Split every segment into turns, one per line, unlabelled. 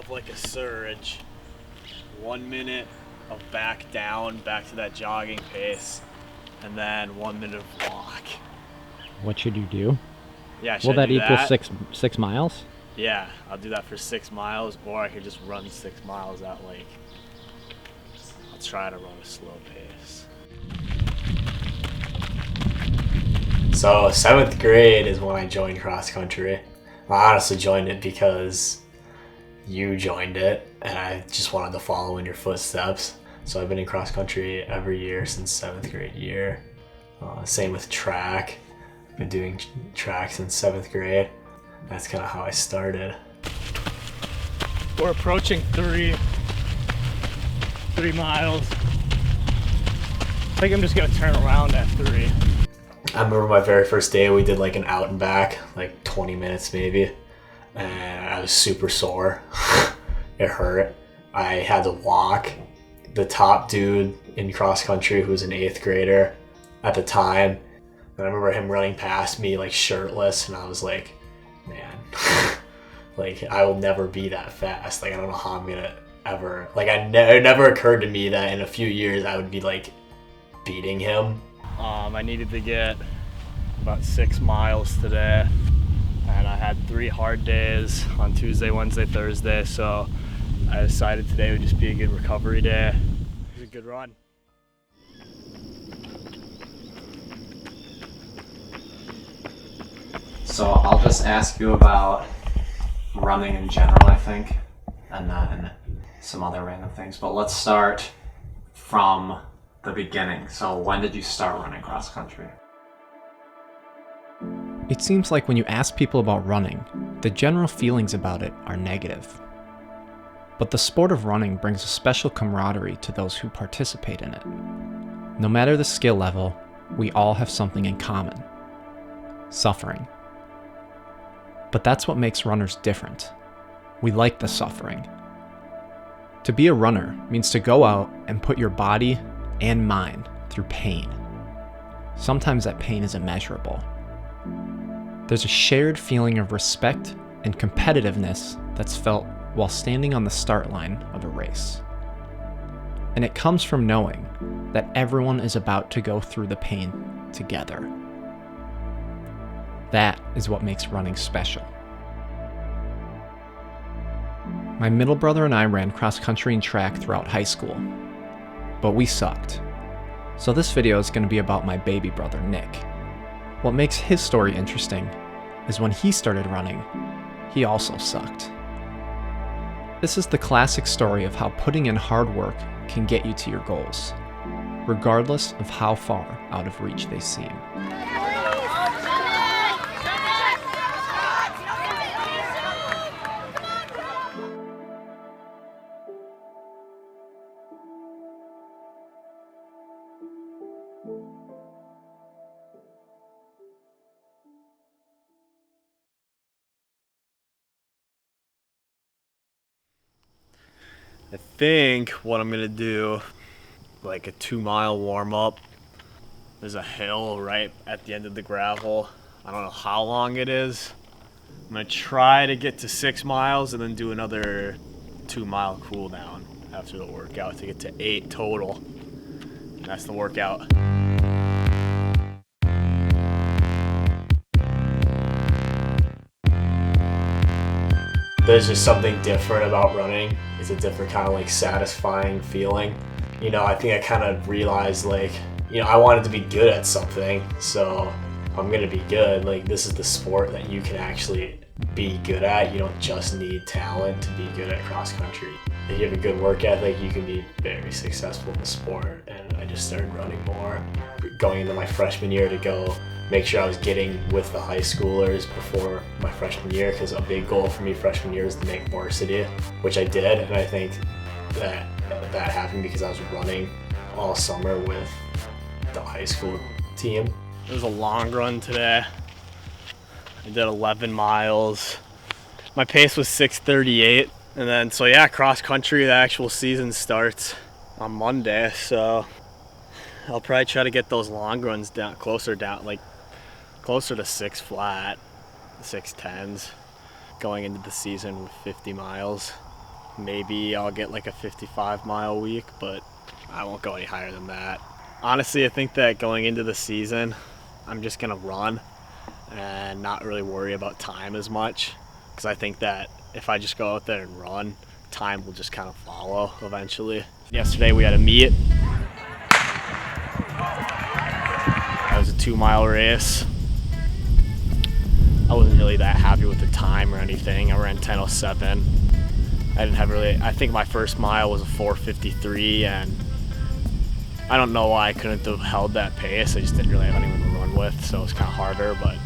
of like a surge, 1 minute of back down, back to that jogging pace, and then 1 minute of walk.
What should you do?
Yeah,
will that equal 6 miles?
Yeah, I'll do that for 6 miles, or I could just run 6 miles at like, I'll try to run a slow pace. So 7th grade is when I joined cross country. I honestly joined it because you joined it and I just wanted to follow in your footsteps. So I've been in cross country every year since 7th grade year. Same with track. I've been doing track since 7th grade. That's kind of how I started. We're approaching 3 miles. I think I'm just gonna turn around at 3. I remember my very first day we did like an out and back, like 20 minutes maybe, and I was super sore. It hurt. I had to walk. The top dude in cross country who was an 8th grader at the time, and I remember him running past me like shirtless, and I was like, man, like I will never be that fast. Like I don't know how I'm gonna ever, like it never occurred to me that in a few years I would be like beating him. I needed to get about 6 miles today, and I had 3 hard days on Tuesday, Wednesday, Thursday, so I decided today would just be a good recovery day. It was a good run.
So I'll just ask you about running in general, I think, and then some other random things. But let's start from the beginning. So when did you start running cross country?
It seems like when you ask people about running, the general feelings about it are negative. But the sport of running brings a special camaraderie to those who participate in it. No matter the skill level, we all have something in common: suffering. But that's what makes runners different. We like the suffering. To be a runner means to go out and put your body and mind through pain. Sometimes that pain is immeasurable. There's a shared feeling of respect and competitiveness that's felt while standing on the start line of a race. And it comes from knowing that everyone is about to go through the pain together. That is what makes running special. My middle brother and I ran cross country and track throughout high school, but we sucked. So this video is going to be about my baby brother, Nick. What makes his story interesting is when he started running, he also sucked. This is the classic story of how putting in hard work can get you to your goals, regardless of how far out of reach they seem.
I think what I'm gonna do, like a 2-mile warm-up. There's a hill right at the end of the gravel. I don't know how long it is. I'm gonna try to get to 6 miles and then do another 2-mile cool down after the workout to get to 8 total. And that's the workout. There's just something different about running. It's a different kind of like satisfying feeling. You know, I think I kind of realized like, you know, I wanted to be good at something, so I'm gonna be good. Like this is the sport that you can actually be good at. You don't just need talent to be good at cross country. If you have a good work ethic, you can be very successful in the sport. And I just started running more, going into my freshman year to go make sure I was getting with the high schoolers before my freshman year, because a big goal for me freshman year is to make varsity, which I did, and I think that happened because I was running all summer with the high school team. It was a long run today. I did 11 miles. My pace was 6:38, and then so yeah, cross country, the actual season starts on Monday, so I'll probably try to get those long runs down, closer to 6 flat, 6:10s, going into the season with 50 miles. Maybe I'll get like a 55-mile week, but I won't go any higher than that. Honestly, I think that going into the season, I'm just gonna run and not really worry about time as much, because I think that if I just go out there and run, time will just kind of follow eventually. Yesterday we had a meet. That was a 2-mile race. I wasn't really that happy with the time or anything. I ran 10:07. I think my first mile was a 4:53, and I don't know why I couldn't have held that pace. I just didn't really have anyone to run with, so it was kind of harder, but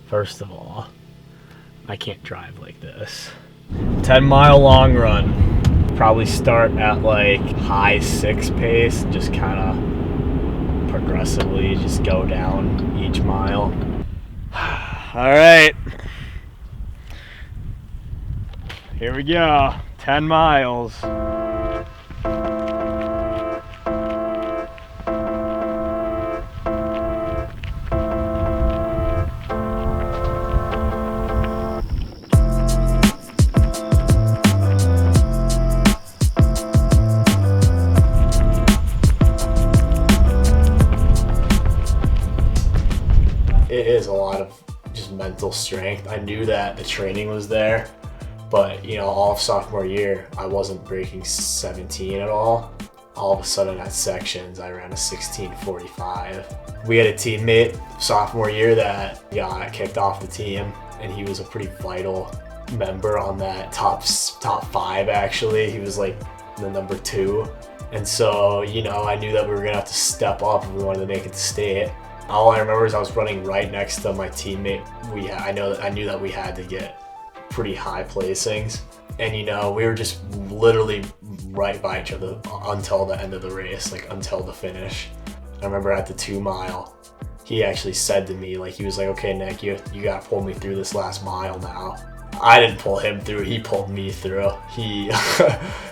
first of all, I can't drive like this. 10-mile long run. Probably start at like high 6 pace, just kind of progressively just go down each mile. All right. Here we go. 10 miles. It is a lot of just mental strength. I knew that the training was there, but all of sophomore year, I wasn't breaking 17 at all. All of a sudden at sections, I ran a 16:45. We had a teammate sophomore year that got kicked off the team, and he was a pretty vital member on that top 5 actually. He was like the number 2. And so, I knew that we were gonna have to step up if we wanted to make it to state. All I remember is I was running right next to my teammate. I knew that we had to get pretty high placings, and we were just literally right by each other until the end of the race, like until the finish. I remember at the 2-mile, he actually said to me, like, he was like, "Okay, Nick, you gotta pull me through this last mile now." I didn't pull him through; he pulled me through. He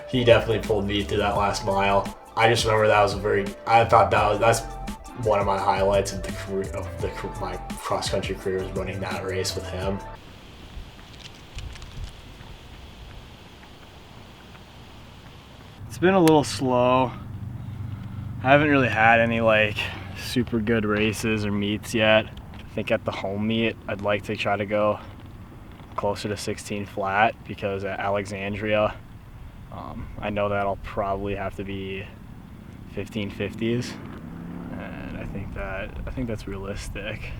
he definitely pulled me through that last mile. I just remember that's one of my highlights of my cross-country career, was running that race with him. It's been a little slow. I haven't really had any like super good races or meets yet. I think at the home meet, I'd like to try to go closer to 16 flat, because at Alexandria, I know that I'll probably have to be 1550s. And I think that's realistic,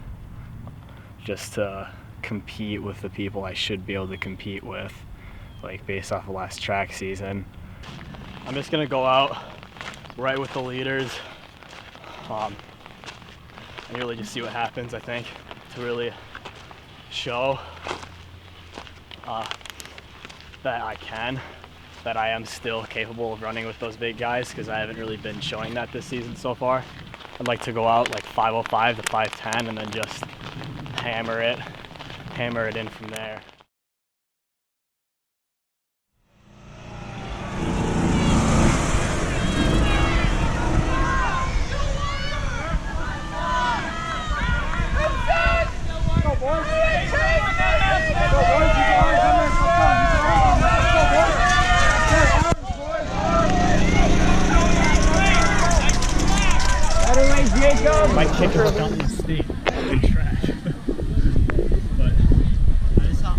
just to compete with the people I should be able to compete with, like based off of last track season. I'm just gonna go out right with the leaders, and really just see what happens. I think to really show that I am still capable of running with those big guys, because I haven't really been showing that this season so far. I'd like to go out like 5:05 to 5:10 and then just hammer it in from there. My kicker down the state trash. But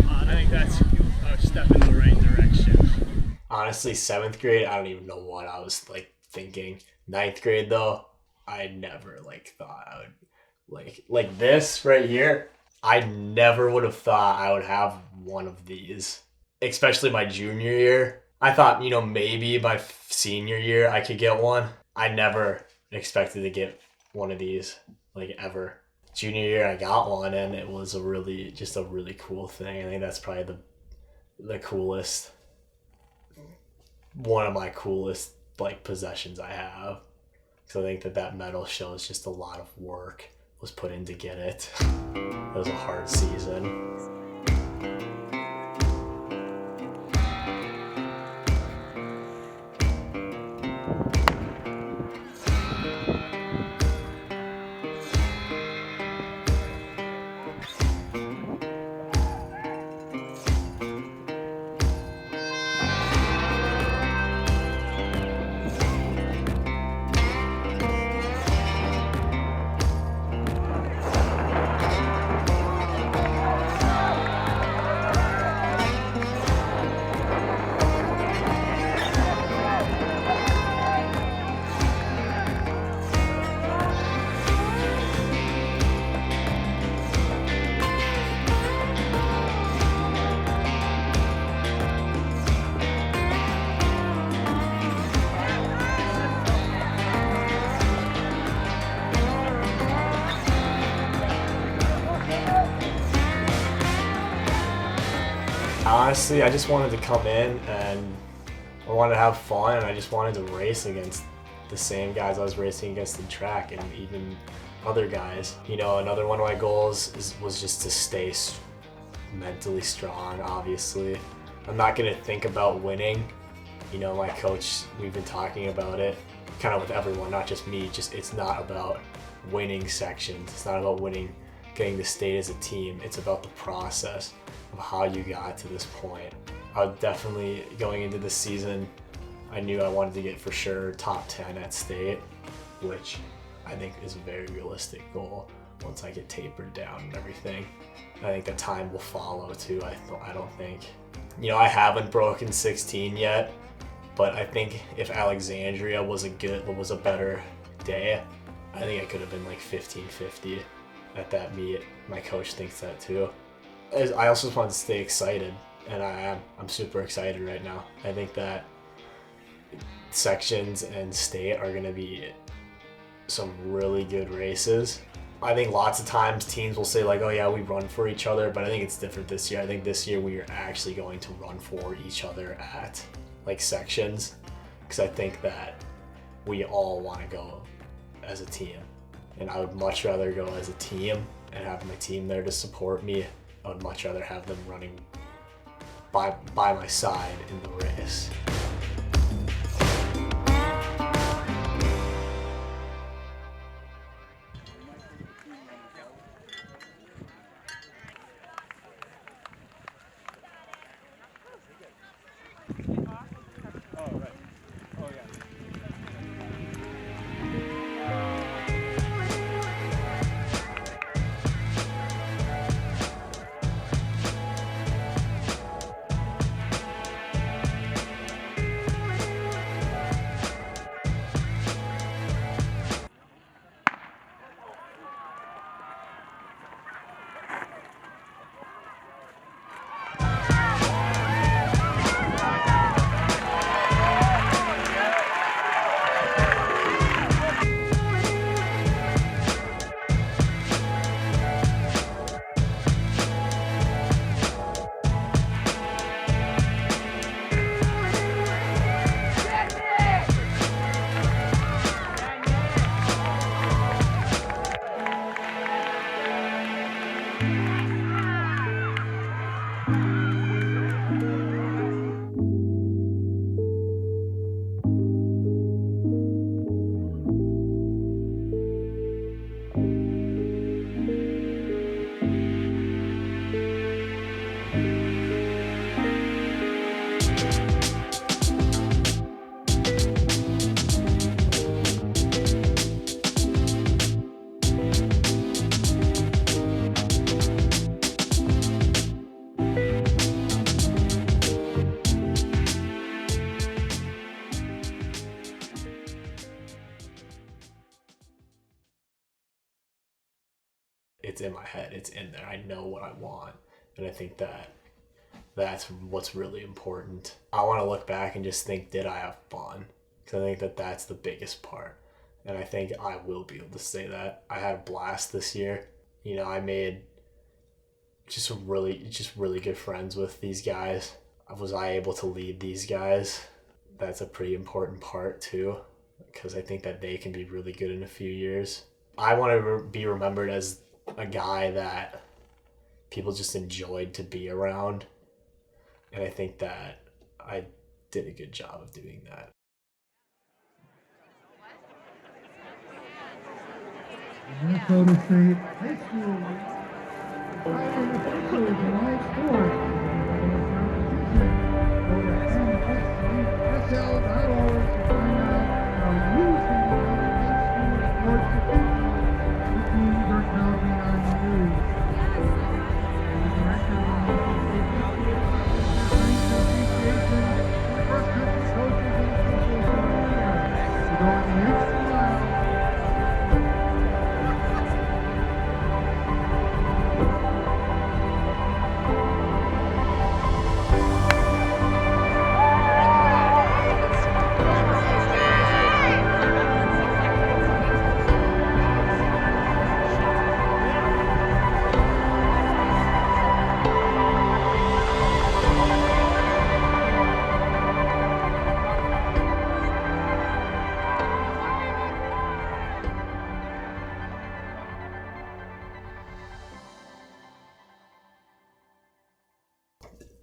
I think that's a step in the right direction. Honestly, 7th grade, I don't even know what I was like thinking. 9th grade though, I never thought I would like this right here. I never would have thought I would have one of these, especially my junior year. I thought, maybe my senior year I could get one. I never expected to get one of these, ever. Junior year I got one, and it was a really cool thing. I think that's probably the coolest, one of my coolest possessions I have. So I think that medal shows just a lot of work was put in to get it. It was a hard season. Honestly, I just wanted to come in and I wanted to have fun, and I just wanted to race against the same guys I was racing against in track, and even other guys. You know, another one of my goals was just to stay mentally strong, obviously. I'm not going to think about winning. You know, my coach, we've been talking about it kind of with everyone, not just me. It's not about winning sections. It's not about winning, getting the state as a team. It's about the process of how you got to this point. I would definitely, going into this season, I knew I wanted to get for sure top 10 at state, which I think is a very realistic goal once I get tapered down and everything. I think the time will follow too. I don't think, you know, I haven't broken 16 yet, but I think if Alexandria was a better day, I think I could have been like 1550 at that meet. My coach thinks that too. I also just wanted to stay excited, and I'm super excited right now. I think that sections and state are going to be some really good races. I think lots of times teams will say like, oh yeah, we run for each other, but I think it's different this year. I think this year we are actually going to run for each other at like sections, because I think that we all want to go as a team, and I would much rather go as a team and have my team there to support me. I would much rather have them running by my side in the race. It's in my head, it's in there. I know what I want, and I think that's what's really important. I want to look back and just think, did I have fun? Because I think that's the biggest part, and I think I will be able to say that. I had a blast this year. You know, I made just really good friends with these guys. Was I able to lead these guys? That's a pretty important part too, because I think that they can be really good in a few years. I want to be remembered as a guy that people just enjoyed to be around. And I think that I did a good job of doing that.
Minnesota State High School deciding officials in all sports go to MSL.org to find out how you can help high school sports officials. The teams are counting on you. The director of the Association of Cross-Country Coaches and Officials of America to go in the extra mile.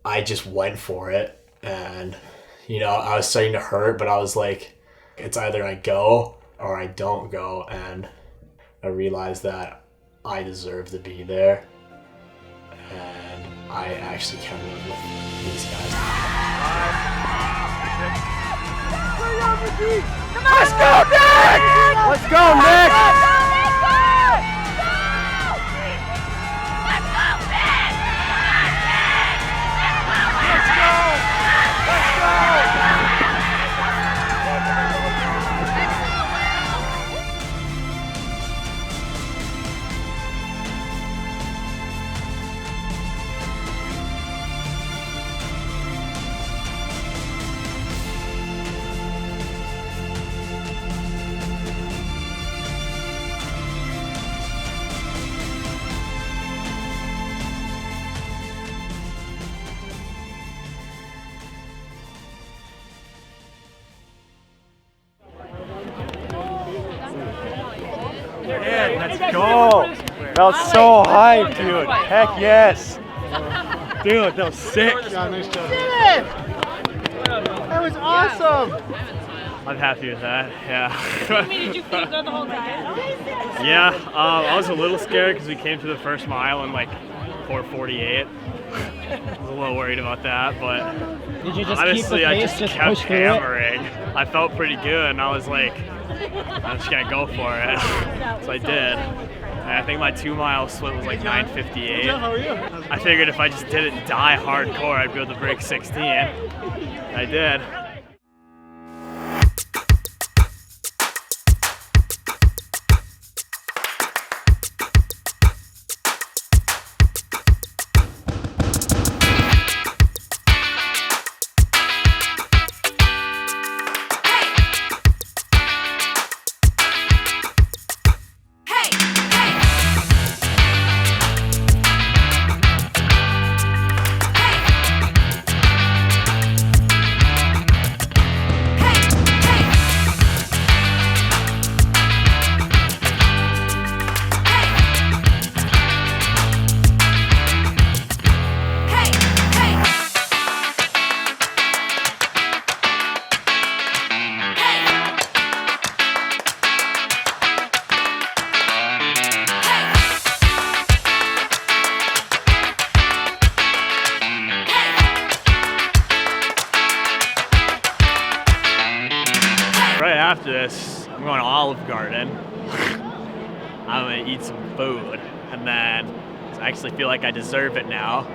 I just went for it, and I was starting to hurt, but I was like, it's either I go or I don't go, and I realized that I deserve to be there, and I actually can live with these guys.
Let's go, Nick! Let's go, Nick! Let's go! That was so hype, dude. Heck yes! Dude, that was sick. Yeah, nice job. That was awesome! I'm happy with that, yeah.
Did you think the whole time?
Yeah, I was a little scared because we came to the first mile in like 4:48. I was a little worried about that, but
Did you just
honestly,
keep the
I
pace,
just kept
push through it?
hammering. I felt pretty good, and I was like, I'm just gonna go for it. So I did. And I think my 2 mile split was like 9:58. I figured if I just didn't die hardcore, I'd be able to break 16. I did. Right after this, I'm going to Olive Garden. I'm gonna eat some food, and then I actually feel like I deserve it now.